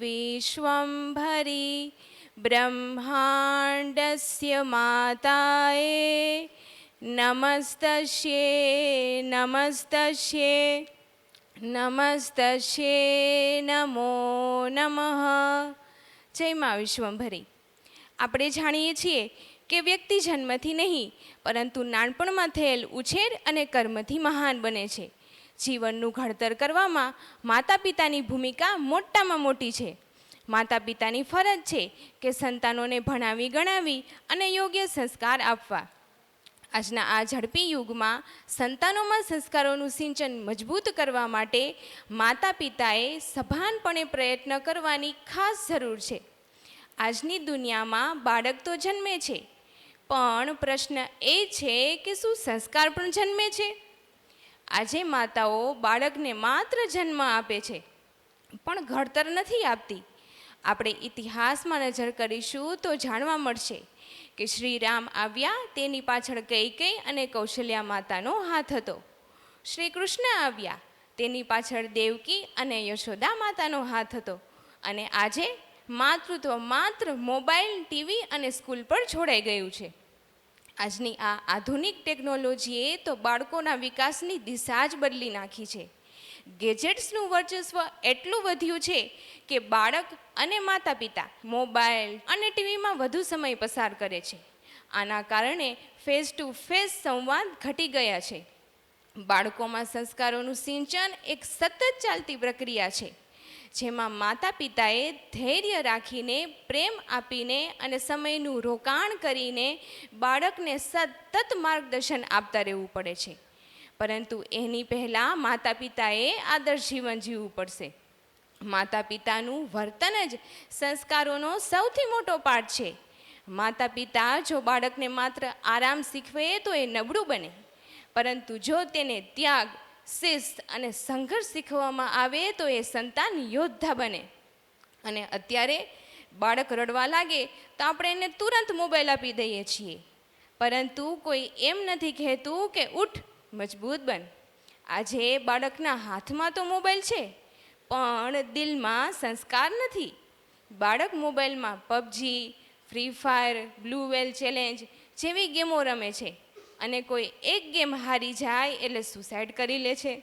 विश्वंभरी ब्रह्माण्डस्य माताये नमस्तस्ये नमस्तस्ये नमस्तस्ये नमो नमः। जय माँ विश्वंभरी। આપણે જાણીએ છીએ કે વ્યક્તિ જન્મથી નહીં પરંતુ નાનપણમાં થયેલ ઉછેર અને કર્મથી મહાન બને છે. જીવનનું ઘડતર કરવામાં માતા પિતાની ભૂમિકા મોટામાં મોટી છે. માતા પિતાની ફરજ છે કે સંતાનોને ભણાવી ગણાવી અને યોગ્ય સંસ્કાર આપવા. આજના આ ઝડપી યુગમાં સંતાનોમાં સંસ્કારોનું સિંચન મજબૂત કરવા માટે માતા પિતાએ સભાનપણે પ્રયત્ન કરવાની ખાસ જરૂર છે. આજની દુનિયામાં બાળક તો જન્મે છે, પણ પ્રશ્ન એ છે કે શું સંસ્કાર પણ જન્મે છે? આજે માતાઓ બાળકને માત્ર જન્મ આપે છે, પણ ઘડતર નથી આપતી. આપણે ઇતિહાસમાં નજર કરીશું તો જાણવા મળશે કે શ્રી રામ આવ્યા તેની પાછળ કૈકેયી અને કૌશલ્યા માતાનો હાથ હતો. શ્રી કૃષ્ણ આવ્યા તેની પાછળ દેવકી અને યશોદા માતાનો હાથ હતો. અને આજે માતૃત્વ માત્ર મોબાઈલ, ટીવી અને સ્કૂલ પર છોડાઈ ગયું છે. આજની આ આધુનિક ટેકનોલોજીએ તો બાળકોના વિકાસની દિશા જ બદલી નાખી છે. ગેજેટ્સનું વર્ચસ્વ એટલું વધ્યું છે કે બાળક અને માતા પિતા મોબાઈલ અને ટીવીમાં વધુ સમય પસાર કરે છે. આના કારણે ફેસ ટુ ફેસ સંવાદ ઘટી ગયા છે. બાળકોમાં સંસ્કારોનું સિંચન એક સતત ચાલતી પ્રક્રિયા છે, જેમાં માતા પિતાએ ધૈર્ય રાખીને, પ્રેમ આપીને અને સમયનું રોકાણ કરીને બાળકને સતત માર્ગદર્શન આપતા રહેવું પડે છે. પરંતુ એની પહેલાં માતા પિતાએ આદર્શ જીવન જીવવું પડશે. માતા પિતાનું વર્તન જ સંસ્કારોનો સૌથી મોટો પાઠ છે. માતા પિતા જો બાળકને માત્ર આરામ શીખવે તો એ નબળું બને, પરંતુ જો તેને ત્યાગ, શિસ્ત અને સંઘર્ષ શીખવવામાં આવે તો એ સંતાન યોદ્ધા બને. અને અત્યારે બાળક રડવા લાગે તો આપણે એને તુરંત મોબાઈલ આપી દઈએ છીએ, પરંતુ કોઈ એમ નથી કહેતું કે ઉઠ, મજબૂત બન. આજે બાળકના હાથમાં તો મોબાઈલ છે, પણ દિલમાં સંસ્કાર નથી. બાળક મોબાઈલમાં પબજી, ફ્રી ફાયર, બ્લુ વેલ ચેલેન્જ જેવી ગેમો રમે છે અને કોઈ એક ગેમ હારી જાય એટલે સુસાઇડ કરી લે છે.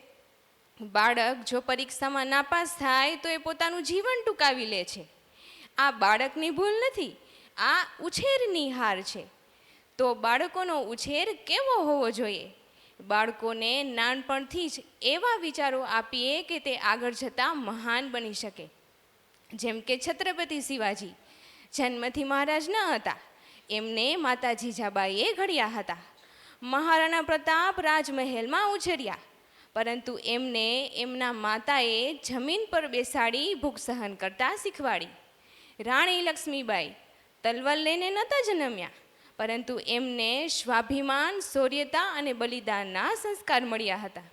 બાળક જો પરીક્ષામાં નાપાસ થાય તો એ પોતાનું જીવન ટૂંકાવી લે છે. આ બાળકની ભૂલ નથી, આ ઉછેરની હાર છે. તો બાળકોનો ઉછેર કેવો હોવો જોઈએ? બાળકોને નાનપણથી જ એવા વિચારો આપીએ કે તે આગળ જતાં મહાન બની શકે. જેમ કે છત્રપતિ શિવાજી જન્મથી મહારાજ ન હતા, એમને માતા જીજાબાઈએ ઘડ્યા હતા. મહારાણા પ્રતાપ રાજમહેલમાં ઉછર્યા, પરંતુ એમને એમના માતાએ જમીન પર બેસાડી ભૂખ સહન કરતા શીખવાડી. રાણી લક્ષ્મીબાઈ તલવાર લઈને નહોતા જન્મ્યા, પરંતુ એમને સ્વાભિમાન, શૌર્યતા અને બલિદાનના સંસ્કાર મળ્યા હતા.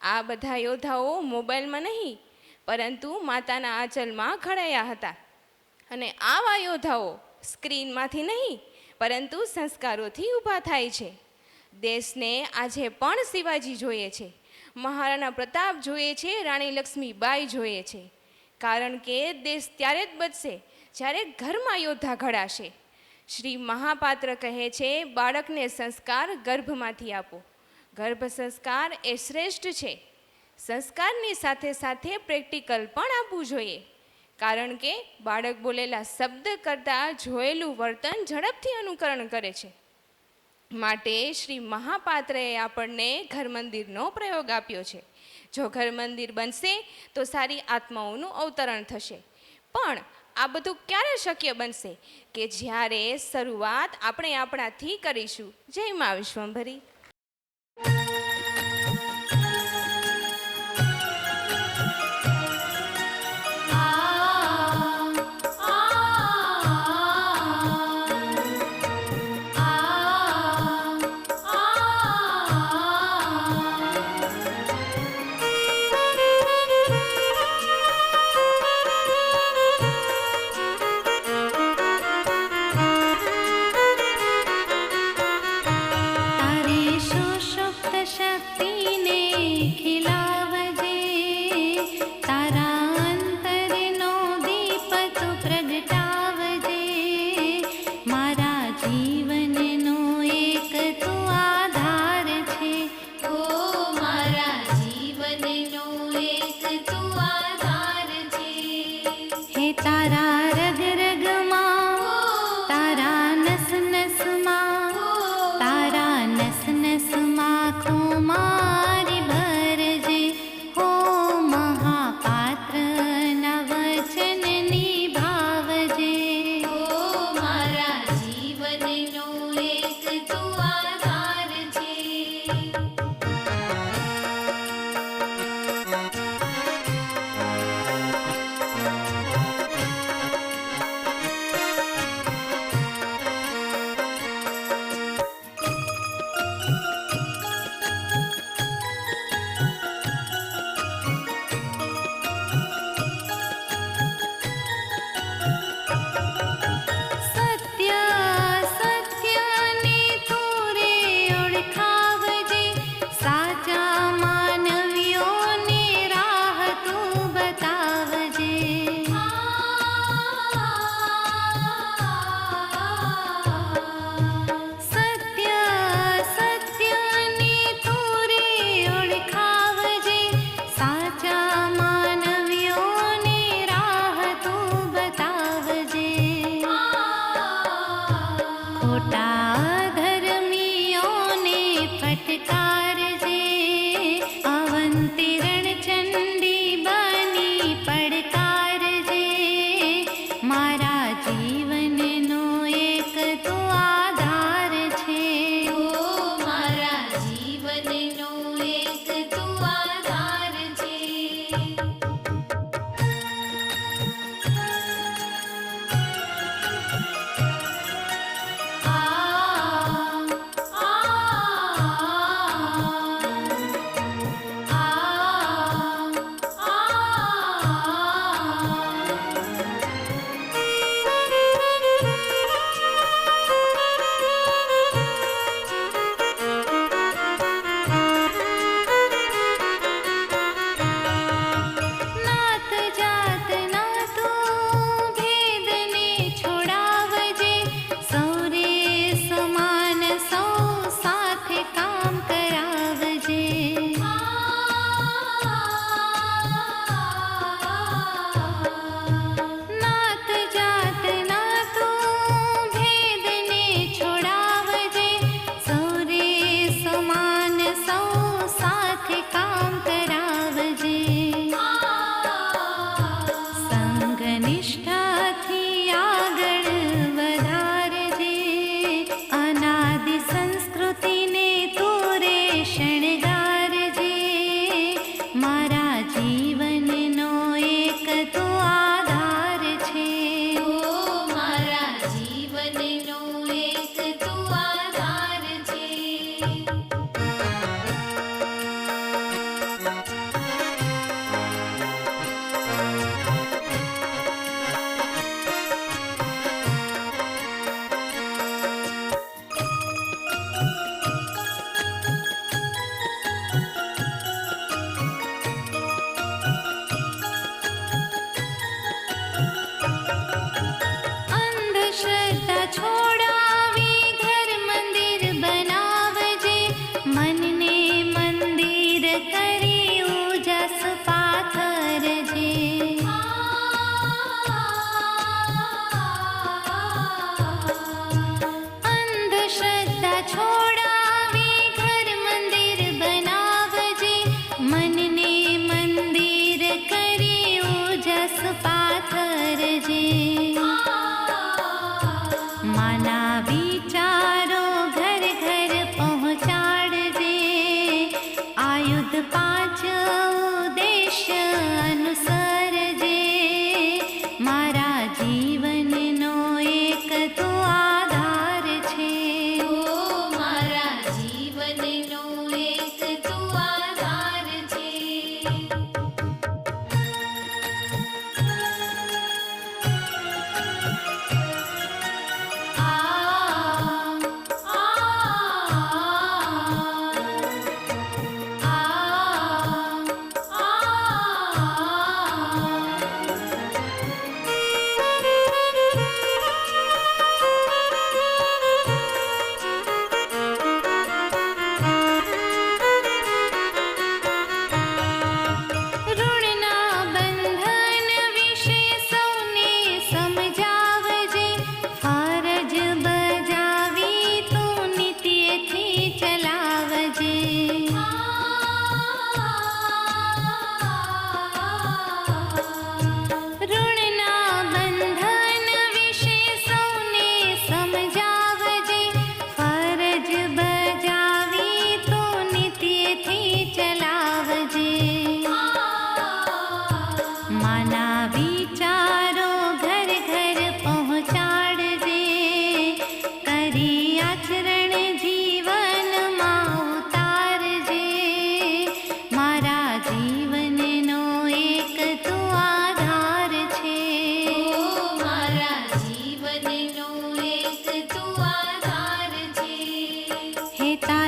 આ બધા યોદ્ધાઓ મોબાઈલમાં નહીં, પરંતુ માતાના આંચલમાં ઘડાયા હતા. અને આવા યોદ્ધાઓ સ્ક્રીનમાંથી નહીં, પરંતુ સંસ્કારોથી ઊભા થાય છે. દેશને આજે પણ શિવાજી જોઈએ છે, મહારાણા પ્રતાપ જોઈએ છે, રાણી લક્ષ્મીબાઈ જોઈએ છે. કારણ કે દેશ ત્યારે જ બચશે જ્યારે ઘરમાં યોદ્ધા ઘડાશે. શ્રી મહાપાત્ર કહે છે, બાળકને સંસ્કાર ગર્ભમાંથી આપો. ગર્ભ સંસ્કાર એ શ્રેષ્ઠ છે. સંસ્કારની સાથે સાથે પ્રેક્ટિકલ પણ આપવું જોઈએ, કારણ કે બાળક બોલેલા શબ્દ કરતાં જોયેલું વર્તન ઝડપથી અનુકરણ કરે છે. માટે શ્રી મહાપાત્રએ આપણને ઘર મંદિરનો પ્રયોગ આપ્યો છે. જો ઘર મંદિર બનશે તો સારી આત્માઓનું અવતરણ થશે. પણ આ બધું ક્યારે શક્ય બનશે? કે જ્યારે શરૂઆત આપણે આપણાથી કરીશું. જય મા વિશ્વંભરી. તારે તું આધાર છે. સત્ય સત્યને તું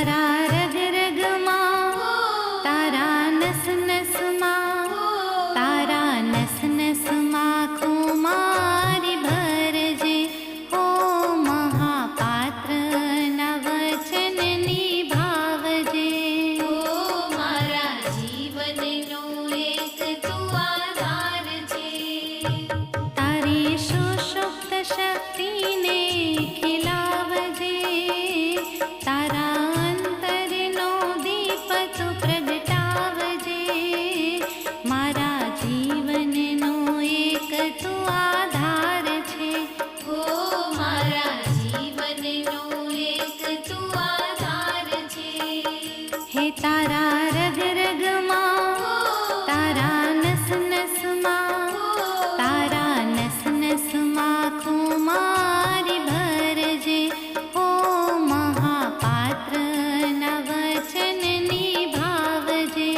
તારા રગ રગમાં, તારા નસ નસમાં, તારા નસ નસમાં કુમારી ભરજે. હો મહાપાત્ર નવચન નિભાવજે. ઓ મારા જીવનનો એક તું આધાર છે. તારી સુષુપ્ત શક્તિને ખીલાવજે. તારા અંતરનો દીપ તું પ્રગટાવજે. મારા જીવનનો એક તું આધાર છે. ઓ મારા જીવનનો એક તું આધાર છે. હે તારા રગ રગમાં, તારા નસ નસમાં, તારા નસ નસમાં કુમારી ભરજે. હો મહાપાત્ર નવચન નિભાવજે.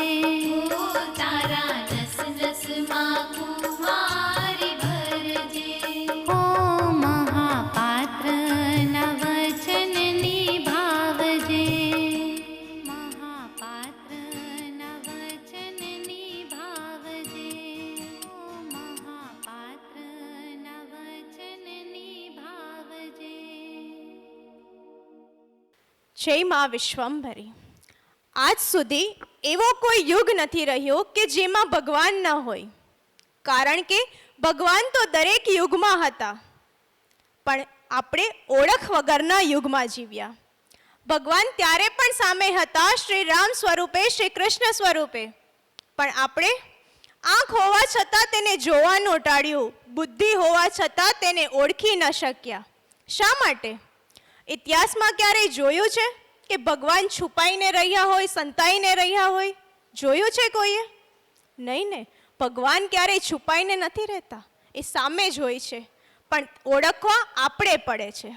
ઓ તારા નસ નસમાં કુમારી ભરજે. હો મહાપાત્ર નવચન નિભાવજે. મહાપાત્ર નવચન નિભાવજે. હો મહાપાત્ર નવચન નિભાવજે. જય મા વિશ્વંભરી. આજ સુધી એવો કોઈ યુગ નથી રહ્યો કે જેમાં ભગવાન ન હોય, કારણ કે ભગવાન તો દરેક યુગમાં હતા, પણ આપણે ઓળખ વગરના યુગમાં જીવ્યા. ભગવાન ત્યારે પણ સામે હતા, શ્રી રામ સ્વરૂપે, શ્રી કૃષ્ણ સ્વરૂપે, પણ આપણે આંખ હોવા છતાં તેને જોવાનું ટાળ્યું, બુદ્ધિ હોવા છતાં તેને ઓળખી ન શક્યા. શા માટે? ઇતિહાસમાં ક્યારેય જોયું છે કે ભગવાન છુપાઈને રહ્યા હોય, સંતાઈને રહ્યા હોય? જોયું છે કોઈએ? નહીં ને. ભગવાન ક્યારેય છુપાઈને નથી રહેતા, એ સામે જ હોય છે, પણ ઓળખવા આપણે પડે છે.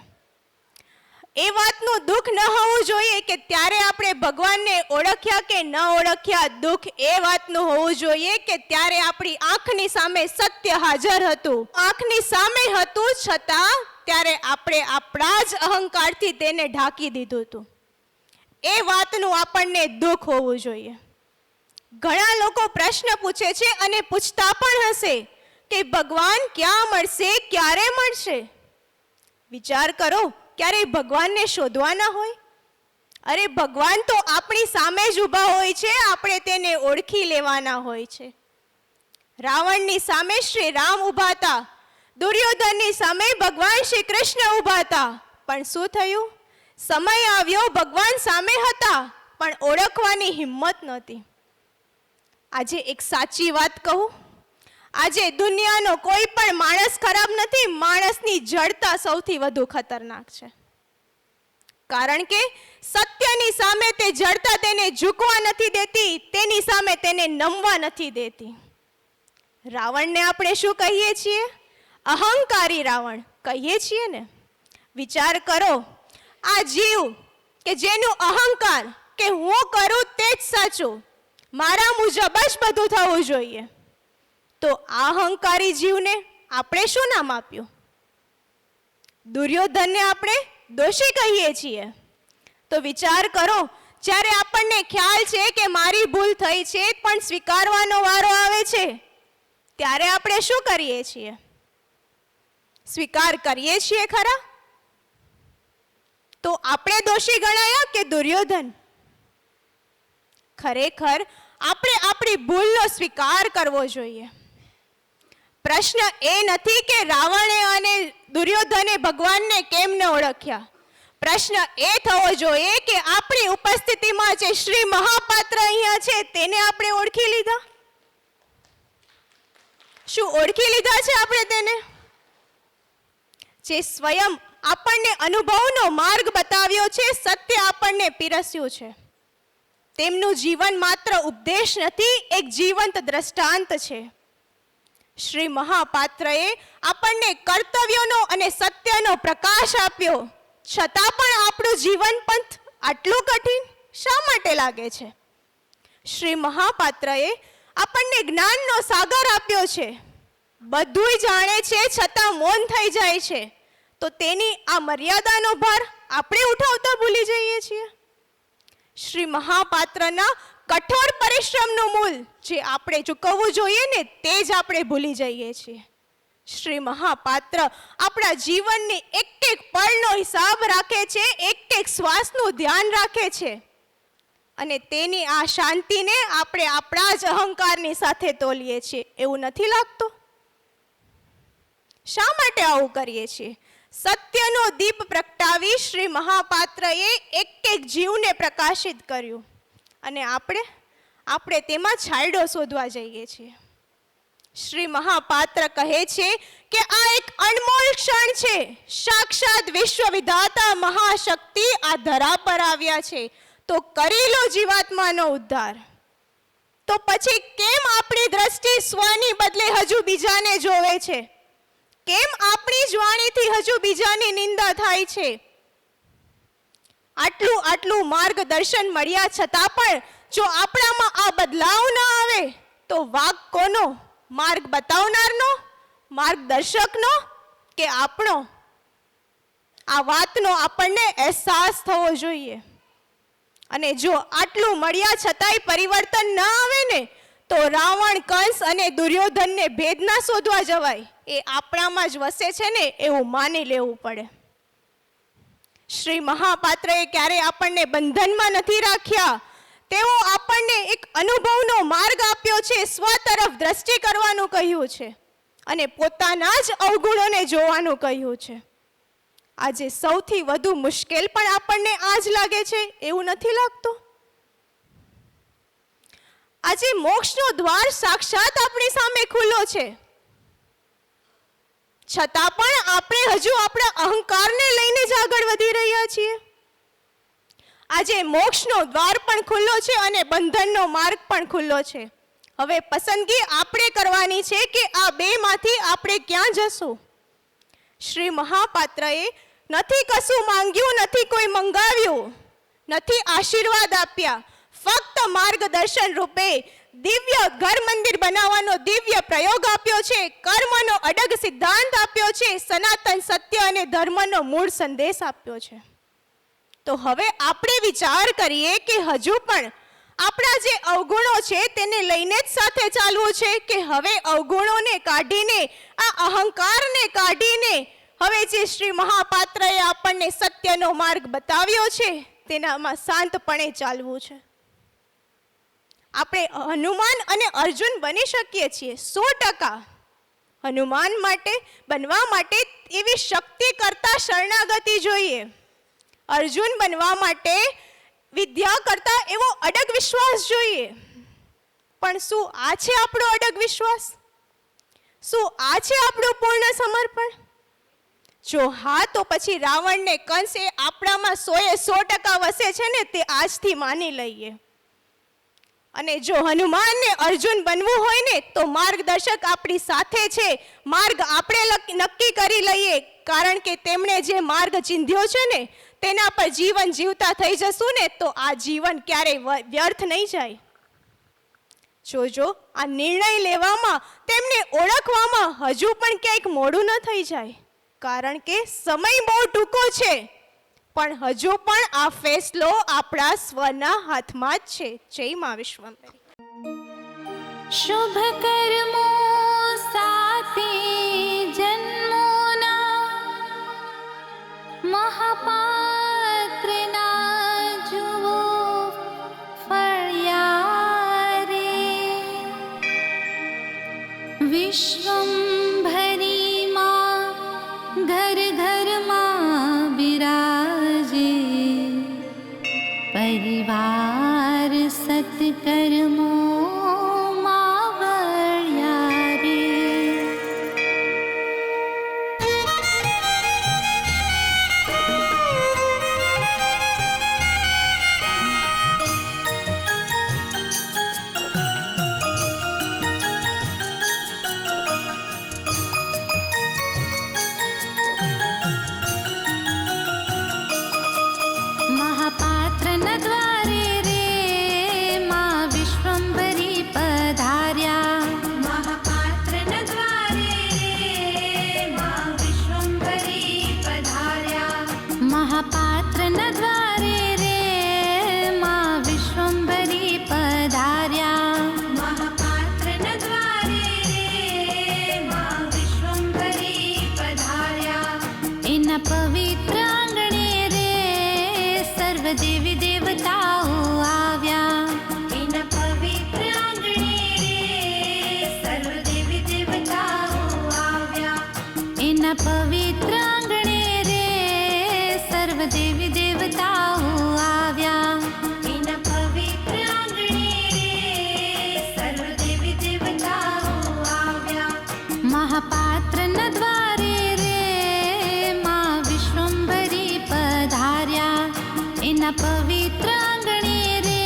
એ વાતનું દુઃખ ન હોવું જોઈએ કે ત્યારે આપણે ભગવાનને ઓળખ્યા કે ન ઓળખ્યા. દુઃખ એ વાતનું હોવું જોઈએ કે ત્યારે આપણી આંખની સામે સત્ય હાજર હતું, આંખની સામે હતું, છતાં ત્યારે આપણે આપણા જ અહંકારથી તેને ઢાંકી દીધું હતું. એ વાતનું આપણને દુઃખ હોવું જોઈએ. ઘણા લોકો પ્રશ્ન પૂછે છે અને પૂછતા પણ હશે કે ભગવાન ક્યાં મળશે, ક્યારે મળશે? વિચાર કરો, ક્યારેય ભગવાનને શોધવાના હોય? અરે ભગવાન તો આપણી સામે જ ઊભા હોય છે, આપણે તેને ઓળખી લેવાના હોય છે. રાવણની સામે શ્રી રામ ઊભા હતા, દુર્યોધનની સામે ભગવાન શ્રી કૃષ્ણ ઊભા હતા, પણ શું થયું? સમય આવ્યો, ભગવાન સામે હતા, પણ ઓળખવાની હિંમત નહોતી. આજે એક સાચી વાત કહું, આજે દુનિયાનો કોઈ પણ માણસ ખરાબ નથી, માણસની જડતા સૌથી વધુ ખતરનાક છે. કારણ કે સત્યની સામે તે જડતા તેને ઝૂકવા નથી દેતી, તેની સામે તેને નમવા નથી દેતી. રાવણને આપણે શું કહીએ છીએ? અહંકારી રાવણ કહીએ છીએ ને. વિચાર કરો, આ જીવ કે જેનું અહંકાર કે હું કરું તે જ સાચું, મારા મુજબ જ બધું થવું જોઈએ, તો આ અહંકારી જીવને આપણે શું નામ આપ્યું? દુર્યોધનને આપણે દોષી કહીએ છીએ. તો વિચાર કરો, જ્યારે આપણને ખ્યાલ છે કે મારી ભૂલ થઈ છે પણ સ્વીકારવાનો વારો આવે છે, ત્યારે આપણે શું કરીએ છીએ? સ્વીકાર કરીએ છીએ ખરા? તો આપણે દોષી ગણાયા કે દુર્યોધન? ખરેખર આપણે આપણી ભૂલનો સ્વીકાર કરવો જોઈએ. પ્રશ્ન એ નથી કે રાવણે અને દુર્યોધને ભગવાનને કેમ ન ઓળખ્યા. પ્રશ્ન એ થવો જોઈએ કે આપણી ઉપસ્થિતિમાં જે શ્રી મહાપાત્ર અહીંયા છે તેને આપણે ઓળખી લીધા? શું ઓળખી લીધા છે આપણે તેને? જે સ્વયં આપણને અનુભવનો માર્ગ બતાવ્યો છે, સત્ય આપણને પીરસ્યું છે. તેમનું જીવન માત્ર ઉપદેશ નથી, એક જીવંત દ્રષ્ટાંત છે. શ્રી મહાપાત્રએ આપણને કર્તવ્યોનો અને સત્યનો પ્રકાશ આપ્યો, છતાં પણ આપણું જીવન પંથ આટલું કઠિન શા માટે લાગે છે? શ્રી મહાપાત્રએ આપણને જ્ઞાનનો સાગર આપ્યો છે, બધુંય જાણે છે છતાં મૌન થઈ જાય છે, તો તેની આ મર્યાદાનો ભાર આપણે ઉઠાવતા ભૂલી જઈએ છીએ. શ્રી મહાપાત્રના કઠોર પરિશ્રમનું મૂલ જે આપણે ચૂકવવું જોઈએ ને તે જ આપણે ભૂલી જઈએ છીએ. શ્રી મહાપાત્ર આપણા જીવનની એક એક પળનો હિસાબ રાખે છે, એક એક શ્વાસનું ધ્યાન રાખે છે, અને તેની આ શાંતિને આપણે આપણા જ અહંકારની સાથે તોલીએ છીએ. એવું નથી લાગતું? શા માટે આવું કરીએ છીએ? સત્યનો દીપ પ્રગટાવી શ્રી મહાપાત્રએ એક એક જીવને પ્રકાશિત કર્યું, અને આપણે તેમાં છાંયડો શોધવા જઈએ છીએ. શ્રી મહાપાત્ર કહે છે કે આ એક અનમોલ ક્ષણ છે. સાક્ષાત વિશ્વ વિધાતા મહાશક્તિ આ ધરા પર આવ્યા છે, તો કરી લો જીવાત્માનો ઉદ્ધાર. તો પછી કેમ આપણી દ્રષ્ટિ સ્વની બદલે હજુ બીજાને જોવે છે? કેમ આપણી જ વાણીથી હજુ બીજાની નિંદા થાય છે? આટલું માર્ગદર્શન મળ્યા છતાં પણ જો આપણામાં આ બદલાવ ન આવે તો વાંક કોનો? માર્ગ બતાવનારનો, માર્ગદર્શકનો કે આપણો? આ વાતનો આપણને અહેસાસ થવો જોઈએ. અને જો આટલું મળ્યા છતાંય પરિવર્તન ન આવે ને તો રાવણ, કંસ અને દુર્યોધનને ભેદ ના શોધવા જવાય. એ આપણામાં જ વસે છે ને એવું માની લેવું પડે. શ્રી મહાપાત્રએ ક્યારે આપણને બંધનમાં નથી રાખ્યા. તેઓ આપણને એક અનુભવનો માર્ગ આપ્યો છે, સ્વ તરફ દ્રષ્ટિ કરવાનું કહ્યું છે, અને પોતાના જ અવગુણોને જોવાનું કહ્યું છે. આજે સૌથી વધુ મુશ્કેલ પણ આપણને આ જ લાગે છે, એવું નથી લાગતું? આજે મોક્ષનો દ્વાર સાક્ષાત આપણી સામે ખુલ્લો છે, છતાં પણ આપણે હજુ આપણા અહંકારને લઈને જ આગળ વધી રહ્યા છીએ. આજે મોક્ષનો દ્વાર પણ ખુલ્લો છે અને બંધનનો માર્ગ પણ ખુલ્લો છે. હવે પસંદગી આપણે કરવાની છે કે આ બેમાંથી આપણે ક્યાં જશું. શ્રી મહાપાત્રએ નથી કશું માંગ્યું, નથી કોઈ મંગાવ્યું, નથી આશીર્વાદ આપ્યા, ફક્ત માર્ગદર્શન રૂપે દિવ્ય ઘર મંદિર બનાવવાનો દિવ્ય પ્રયોગ આપ્યો છે, કર્મનો અડગ સિદ્ધાંત આપ્યો છે, સનાતન સત્ય અને ધર્મનો મૂળ સંદેશ આપ્યો છે. તો હવે આપણે વિચાર કરીએ કે હજુ પણ આપણા જે અવગુણો છે તેને લઈને જ સાથે ચાલવું છે, કે હવે અવગુણોને કાઢીને, આ અહંકારને કાઢીને હવે જે શ્રી મહાપાત્રએ આપણને સત્યનો માર્ગ બતાવ્યો છે તેનામાં શાંતપણે ચાલવું છે. આપણે હનુમાન અને અર્જુન બની શકીએ છીએ 100%. હનુમાન બનવા માટે એવી શક્તિ કરતા શરણાગતિ જોઈએ. અર્જુન બનવા માટે વિદ્યા કરતા એવો અડગ વિશ્વાસ જોઈએ. પણ શું આ છે આપણો અડગ વિશ્વાસ? શું આ છે આપણું પૂર્ણ સમર્પણ? જો હા, તો પછી રાવણને, કંસ એ આપણામાં 100% વસે છે ને તે આજથી માની લઈએ. અને જો હનુમાનને અર્જુન બનવું હોય ને તો માર્ગદર્શક આપણી સાથે છે. માર્ગ આપણે નક્કી કરી લઈએ, કારણ કે તેમણે જે માર્ગ ચિંધ્યો છે ને તેના પર જીવન જીવતા થઈ જશું ને તો આ જીવન ક્યારેય વ્યર્થ નહીં જાય. જોજો, આ નિર્ણય લેવામાં, તેમને ઓળખવામાં હજુ પણ ક્યાંક મોડું ન થઈ જાય, કારણ કે સમય બહુ ટૂંકો છે. પણ હજુ પણ આ ફેસલો આપણા સ્વના હાથમાં જ છે. જય મા વિશ્વંભરી. શુભ કર્મો સાથે જન્મોના મહાપાત્રના જુઓ ફળ્યા રે. વિશ્વંભરીમાં ઘર ઘરમાં બિરાજે, પરિવાર સત્કર્મો મહાપાત્રના દ્વારે રે મા વિશ્વમ સર્વ દેવી દેવતાઓ આવ્યા. એના પવિત્ર આંગણે રે સર્વ દેવી દેવતાઓ આવ્યા. એના પવિત્ર આંગણે રે સર્વ દેવી દેવતાઓ આવ્યા. એના પવિત્ર આંગણે રે સર્વ દેવી દેવતાઓ આવ્યા. મહાપાત્રના દ્વારે રે માં વિશ્વંભરી પધાર્યા. એના પવિત્ર આંગણે રે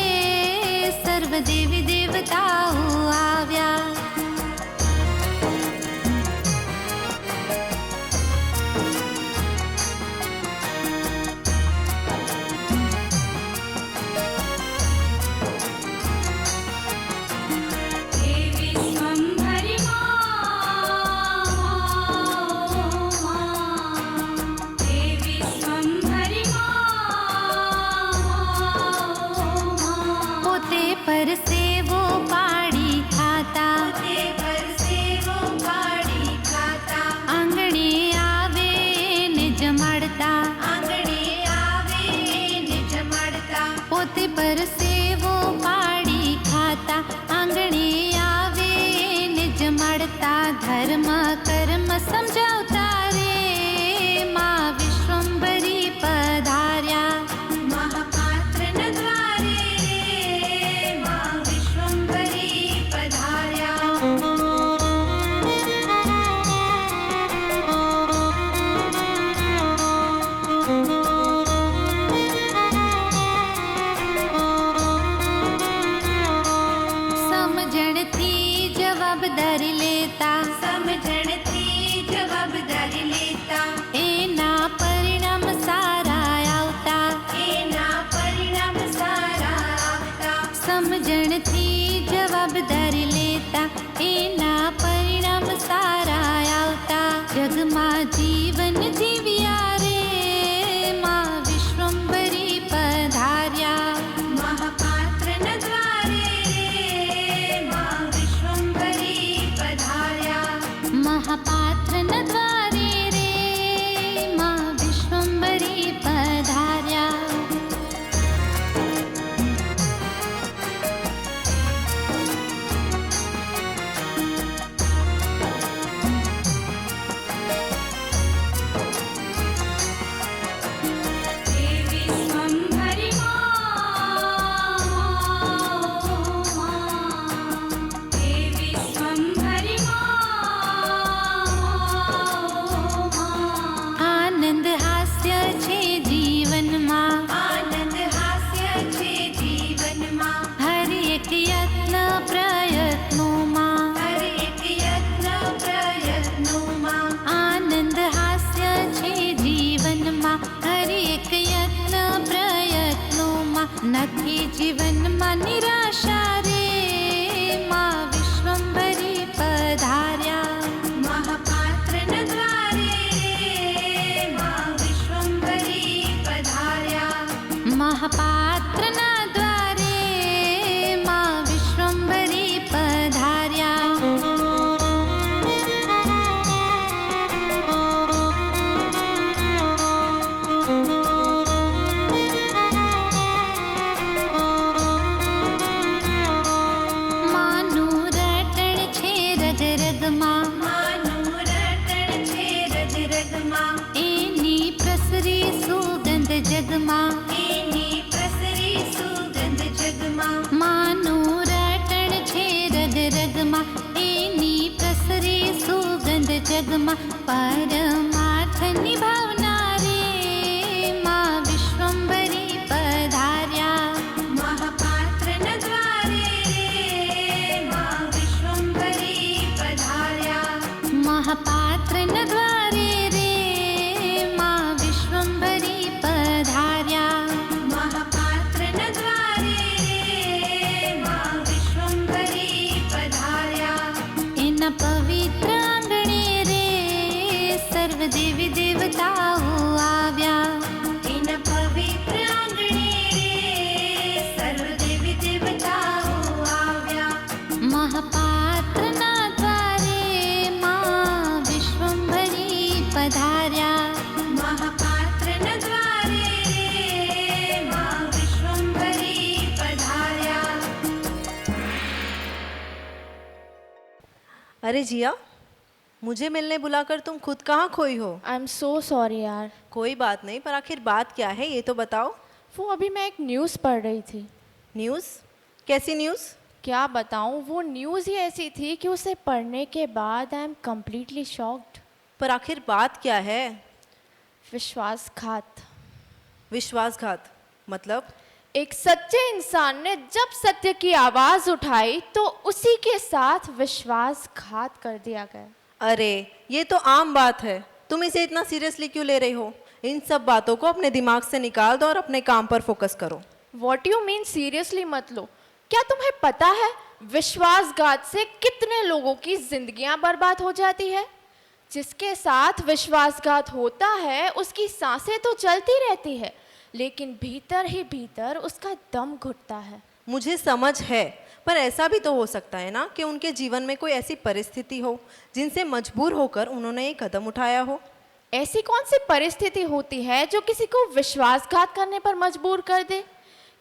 સર્વ દેવી દેવતાઓ આવ્યા. હે વિશ્વંભરી માં, હે વિશ્વંભરી માં, પોતે પરસેવો પાડી ખાતા. તે પરસેવો પાડી ખાતા. આંગણે આવે ને જમાડતા. આંગણે આવે ને જમાડતા. પોતે પરસેવો પાડી ખાતા. આંગણે આવે ને જમાડતા. ધર્મ કર્મ સમજાવતા રે માં વિશ્વંભરી પધાર્યા. મહાપાત્રના દ્વારે રે માં વિશ્વંભરી પધાર્યા. સમજણથી જવાબદારી લેતા. સમજણથી જવાબદારી લેતા. એના પરિણામ સારા આવતા. એના પરિણામ સારા આવતા. સમજણથી જવાબદારી લેતા. એના પરિણામ સારા આવતા. જગમાં જીવન જીવ્યા રે માં વિશ્વંભરી પધાર્યા. મહાપાત્રના દ્વારે રે માં વિશ્વંભરી પધાર્યા. મહાપાત્રના દ્વારે રે માં વિશ્વંભરી પધાર્યા. હે વિશ્વંભરી માં, હે વિશ્વંભરી માં, આનંદ હાસ્ય છે જીવનમાં. આનંદ હાસ્ય છે જીવનમાં. હર એક યત્ન પ્રયત્નોમાં. હર એક યત્ન પ્રયત્નોમાં. આનંદ હાસ્ય છે જીવનમાં. હર એક યત્ન પ્રયત્નોમાં. નથી જીવનમાં નિરાશા રે માં વિશ્વંભરી પધાર્યા. મહાપાત્રના દ્વારે રે માં વિશ્વંભરી પધાર્યા. મહાપાત્રના દ્વારે માં વિશ્વંભરી પધાર્યા. માનું રટણ છે રગ રગમાં. માનું રટણ છે રગ રગમાં. એની પ્રસરી સુગંધ જગમાં. એની પ્રસરી સુગંધ જગમાં. માનું રટણ છે રગ રગમાં. એની પ્રસરી સુગંધ જગમાં. પરમાર્થની ભાવના રે માં વિશ્વંભરી પધાર્યા. મહાપાત્રના દ્વારે રે માં વિશ્વંભરી પધાર્યા. મહાપાત્રના દ્વારે રે માં વિશ્વંભરી પધાર્યા. મહાપાત્રના દ્વારે રે માં વિશ્વંભરી પધાર્યા. એના પવિત્ર આંગણે રે સર્વ अरे जिया, मुझे मिलने बुलाकर तुम खुद कहाँ खोई हो? आई एम सो सॉरी यार। कोई बात नहीं, पर आखिर बात क्या है ये तो बताओ। वो अभी मैं एक न्यूज़ पढ़ रही थी। न्यूज़? कैसी न्यूज़? क्या बताऊँ, वो न्यूज़ ही ऐसी थी कि उसे पढ़ने के बाद आई एम कम्प्लीटली शॉक्ड। पर आखिर बात क्या है? विश्वासघात। विश्वासघात मतलब? एक सच्चे इंसान ने जब सत्य की आवाज़ उठाई तो उसी के साथ विश्वासघात कर दिया गया। अरे ये तो आम बात है, तुम इसे इतना सीरियसली क्यों ले रही हो? इन सब बातों को अपने दिमाग से निकाल दो और अपने काम पर फोकस करो। वॉट यू मीन सीरियसली मत लो। क्या तुम्हें पता है विश्वासघात से कितने लोगों की जिंदगियां बर्बाद हो जाती है? जिसके साथ विश्वासघात होता है उसकी सांसें तो चलती रहती है, लेकिन भीतर ही भीतर उसका दम घुटता है। मुझे समझ है, पर ऐसा भी तो हो सकता है ना कि उनके जीवन में कोई ऐसी परिस्थिति हो जिनसे मजबूर होकर उन्होंने ये कदम उठाया हो। ऐसी कौन सी परिस्थिति होती है जो किसी को विश्वासघात करने पर मजबूर कर दे?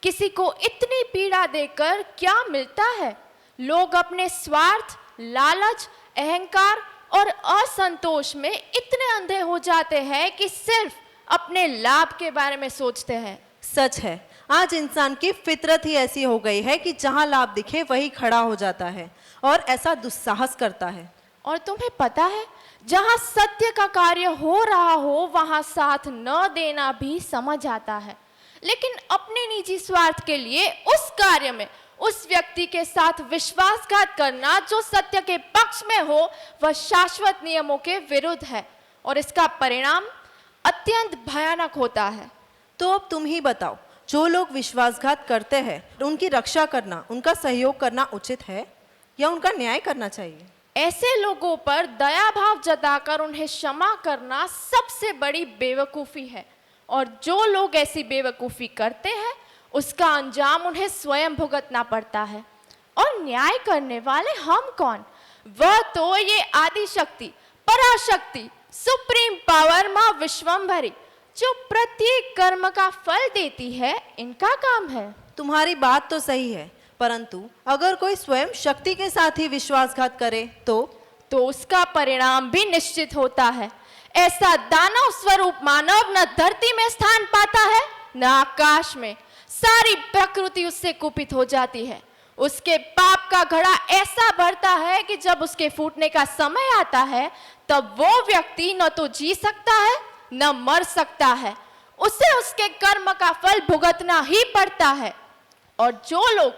किसी को इतनी पीड़ा देकर क्या मिलता है? लोग अपने स्वार्थ, लालच, अहंकार और असंतोष में इतने अंधे हो जाते हैं कि सिर्फ अपने लाभ के बारे में सोचते हैं। सच है, आज इंसान की फितरत ही ऐसी हो गई है कि जहां लाभ दिखे वही खड़ा हो जाता है और ऐसा दुस्साहस करता है। और तुम्हें पता है, जहां सत्य का कार्य हो रहा हो वहां साथ न देना भी समझ आता है, लेकिन अपने निजी स्वार्थ के लिए उस कार्य में उस व्यक्ति के साथ विश्वासघात करना जो सत्य के पक्ष में हो वह शाश्वत नियमों के विरुद्ध है और इसका परिणाम अत्यंत भयानक होता है। तो अब तुम ही बताओ, जो लोग विश्वासघात करते हैं उनकी रक्षा करना, उनका सहयोग करना उचित है या उनका न्याय करना चाहिए? ऐसे लोगों पर दया भाव जताकर उन्हें क्षमा करना सबसे बड़ी बेवकूफ़ी है, और जो लोग ऐसी बेवकूफ़ी करते हैं उसका अंजाम उन्हें स्वयं भुगतना पड़ता है। और न्याय करने वाले हम कौन? वह तो ये आदि शक्ति, पराशक्ति, सुप्रीम पावर माँ विश्वम्भरी, जो प्रत्येक कर्म का फल देती है, इनका काम है। तुम्हारी बात तो सही है, परंतु अगर कोई स्वयं शक्ति के साथ ही विश्वासघात करे तो उसका परिणाम भी निश्चित होता है। ऐसा दानव स्वरूप मानव न धरती में स्थान पाता है न आकाश में। सारी प्रकृति उससे कुपित हो जाती है। उसके पाप का घड़ा ऐसा भरता है कि जब उसके फूटने का समय आता है तब वो व्यक्ति न तो जी सकता है न मर सकता है। उसे उसके कर्म का फल भुगतना ही पड़ता है। और जो लोग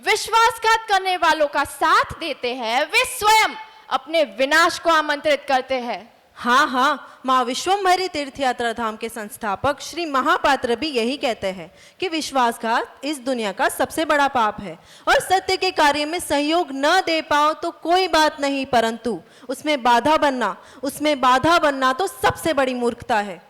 विश्वासघात करने वालों का साथ देते हैं वे स्वयं अपने विनाश को आमंत्रित करते हैं। हाँ हाँ, माँ विश्वम्भरी तीर्थ यात्रा धाम के संस्थापक श्री महापात्र भी यही कहते हैं कि विश्वासघात इस दुनिया का सबसे बड़ा पाप है और सत्य के कार्य में सहयोग न दे पाओ तो कोई बात नहीं, परंतु उसमें बाधा बनना तो सबसे बड़ी मूर्खता है।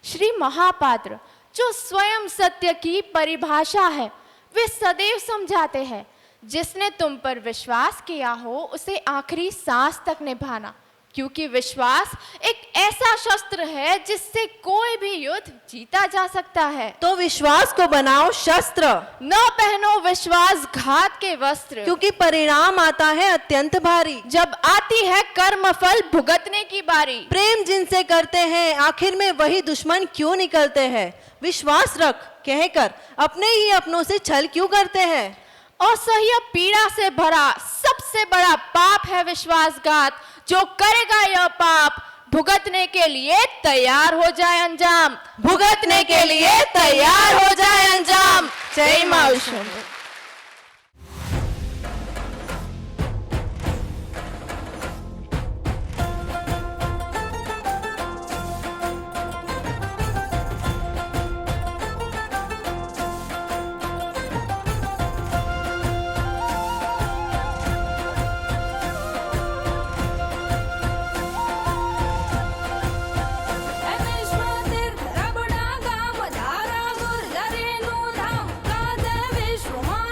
श्री महापात्र, जो स्वयं सत्य की परिभाषा है, वे सदैव समझाते हैं जिसने तुम पर विश्वास किया हो उसे आखिरी सांस तक निभाना, क्योंकि विश्वास एक ऐसा शस्त्र है जिससे कोई भी युद्ध जीता जा सकता है। तो विश्वास को बनाओ शस्त्र, न पहनो विश्वासघात के वस्त्र, क्योंकि परिणाम आता है अत्यंत भारी। जब आती है कर्म फल भुगतने की बारी। प्रेम जिनसे करते हैं आखिर में वही दुश्मन क्यों निकलते हैं? विश्वास रख कहकर अपने ही अपनों से छल क्यों करते हैं? असह्य पीड़ा से भरा सबसे बड़ा पाप है विश्वासघात। जो करेगा यह पाप भुगतने के लिए तैयार हो जाए अंजाम, भुगतने के लिए तैयार हो जाए अंजाम। जय मां विश्वम्भरी। વિશ્વતીર્થ રબડા ગામ ધારા ગુર્જરીનું ધામ કાજે વિશ્વમાં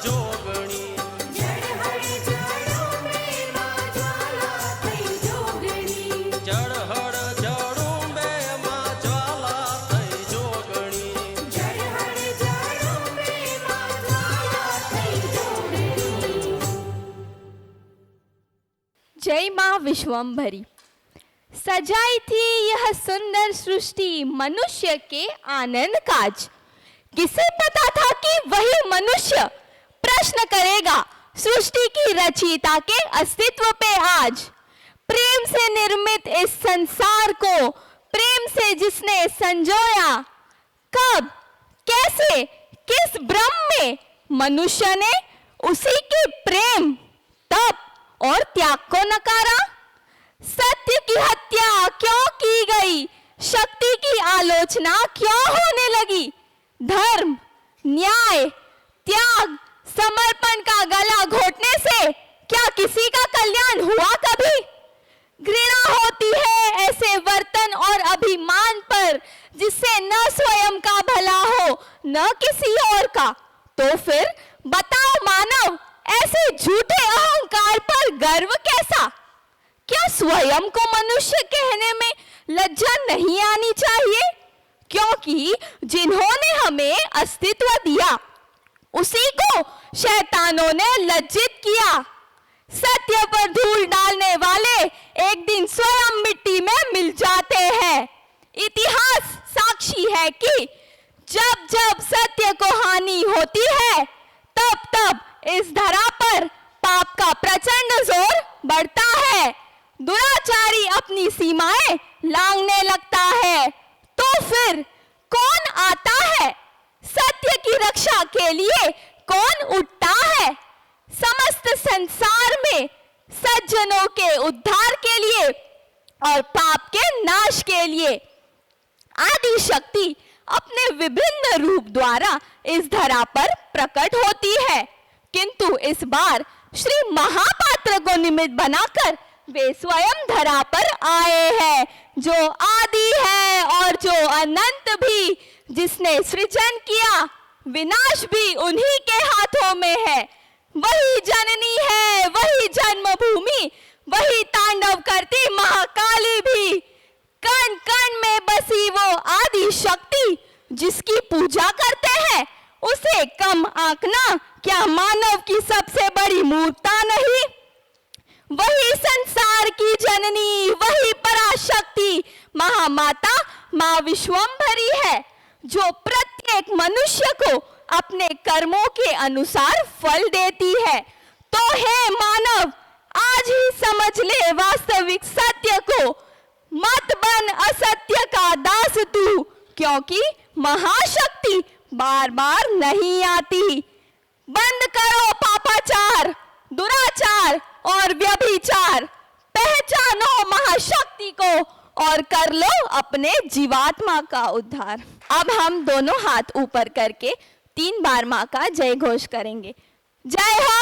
જોગણી જળહળ જળુંબે માં જ્વાલા થઈ જોગણી जय माँ विश्वम्भरी। सजाई थी यह सुंदर सृष्टि मनुष्य के आनंद काज। किसे पता था कि वही मनुष्य प्रश्न करेगा सृष्टि की रचयिता के अस्तित्व पे आज। प्रेम से निर्मित इस संसार को प्रेम से जिसने संजोया, कब, कैसे, किस ब्रह्म में मनुष्य ने उसी के प्रेम, तप और त्याग को नकारा। सत्य की हत्या क्यों की गई, शक्ति की आलोचना क्यों होने लगी। धर्म, न्याय, त्याग, समर्पण का गला घोटने से क्या किसी का कल्याण हुआ कभी। घृणा होती है ऐसे वर्तन और अभिमान पर जिससे न स्वयं का भला हो न किसी और का। तो फिर बताओ मानव, ऐसे झूठे अहंकार पर गर्व कैसा। क्या स्वयं को मनुष्य कहने में लज्जा नहीं आनी चाहिए, क्योंकि जिन्होंने हमें अस्तित्व दिया उसी को शैतानों ने लज्जित किया। सत्य पर धूल डालने वाले एक दिन स्वयं मिट्टी में मिल जाते हैं। इतिहास साक्षी है कि जब जब सत्य को हानि होती है तब तब इस धरा पर पाप का प्रचंड जोर बढ़ता है। दुराचारी अपनी सीमाएं लांघने लगता है। तो फिर कौन आता है सत्य की रक्षा के लिए, कौन उठता है समस्त संसार में सज्जनों के उद्धार के लिए और पाप के नाश के लिए। आदि शक्ति अपने विभिन्न रूप द्वारा इस धरा पर प्रकट होती है, किंतु इस बार श्री महापात्र को निमित्त बनाकर वे स्वयं धरा पर आए हैं, जो आदि है और जो अनंत भी, जिसने सृजन किया, विनाश भी उन्हीं के हाथों में है। वही जननी है, वही जन्मभूमि, वही तांडव करती महाकाली भी। कण कण में बसी वो आदि शक्ति जिसकी पूजा करते हैं, उसे कम आंकना क्या मानव की सबसे बड़ी मूर्खता नहीं। वही संसार की जननी, वही पराशक्ति महामाता माँ विश्वम्भरी है, जो प्रत्येक मनुष्य को अपने कर्मों के अनुसार फल देती है। तो हे मानव, आज ही समझ ले वास्तविक सत्य को, मत बन असत्य का दास तू, क्योंकि महाशक्ति बार बार नहीं आती। बंद करो पापाचार, दुराचार और व्यभिचार, पहचानो महाशक्ति को और कर लो अपने जीवात्मा का उद्धार। अब हम दोनों हाथ ऊपर करके 3 बार माँ का जय घोष करेंगे। जय हो